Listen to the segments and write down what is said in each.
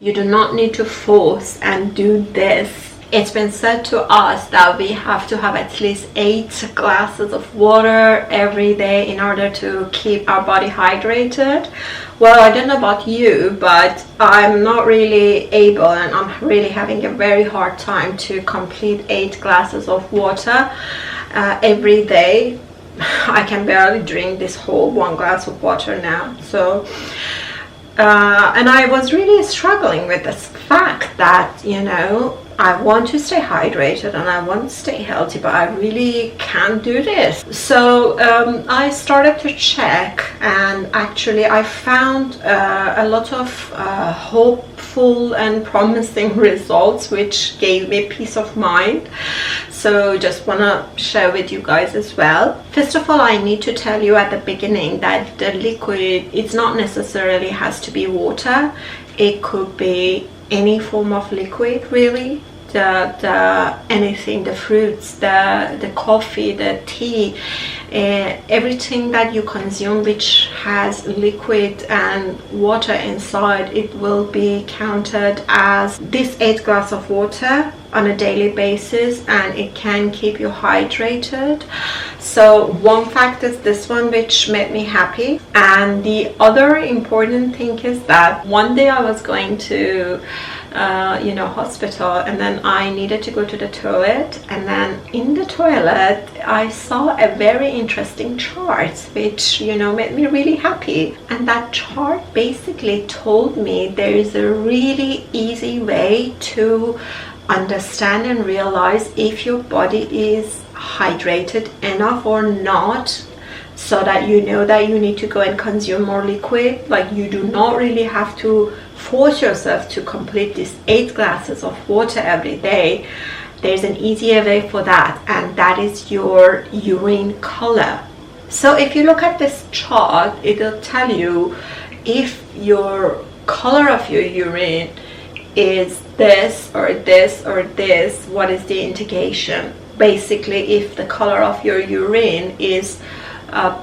You do not need to force and do this. It's been said to us that we have to have at least 8 glasses of water every day in order to keep our body hydrated. Well, I don't know about you, but I'm not really able, and I'm really having a very hard time to complete 8 glasses of water every day. I can barely drink this whole 1 glass of water now. So and I was really struggling with this fact that, you know, I want to stay hydrated and I want to stay healthy, but I really can't do this. So I started to check, and actually I found a lot of hopeful and promising results, which gave me peace of mind. So just want to share with you guys as well. First of all, I need to tell you at the beginning that the liquid, it's not necessarily has to be water. It could be any form of liquid, really. Anything, the fruits, the coffee, the tea, everything that you consume which has liquid and water inside, it will be counted as this 8 glass of water on a daily basis, and it can keep you hydrated. So one fact is this one, which made me happy. And the other important thing is that one day I was going to hospital, and then I needed to go to the toilet, and then in the toilet I saw a very interesting chart which, you know, made me really happy. And that chart basically told me there is a really easy way to understand and realize if your body is hydrated enough or not, so that you know that you need to go and consume more liquid. Like, you do not really have to force yourself to complete these 8 glasses of water every day. There's an easier way for that, and that is your urine color. So if you look at this chart, it'll tell you if your color of your urine is this or this or this, what is the indication. Basically, if the color of your urine is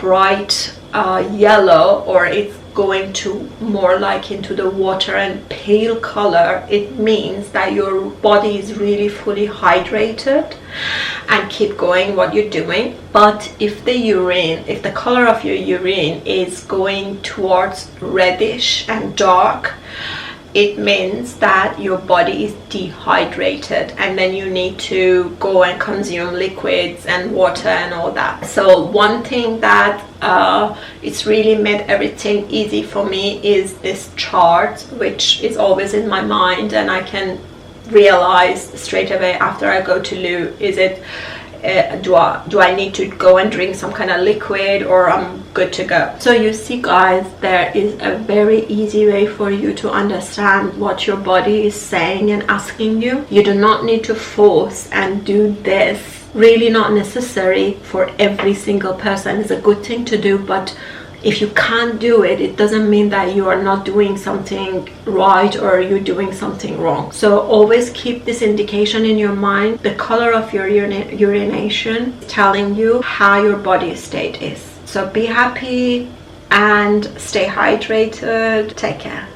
bright yellow, or it's going to more like into the water and pale color, it means that your body is really fully hydrated, and keep going what you're doing. But if the color of your urine is going towards reddish and dark, it means that your body is dehydrated, and then you need to go and consume liquids and water and all that. So one thing that it's really made everything easy for me is this chart, which is always in my mind, and I can realize straight away after I go to loo, is it do I need to go and drink some kind of liquid, or I'm good to go. So you see guys, there is a very easy way for you to understand what your body is saying and asking you. You do not need to force and do this. Really not necessary for every single person. It's a good thing to do, but if you can't do it, it doesn't mean that you are not doing something right or you're doing something wrong. So always keep this indication in your mind. The color of your urination is telling you how your body state is. So be happy and stay hydrated. Take care.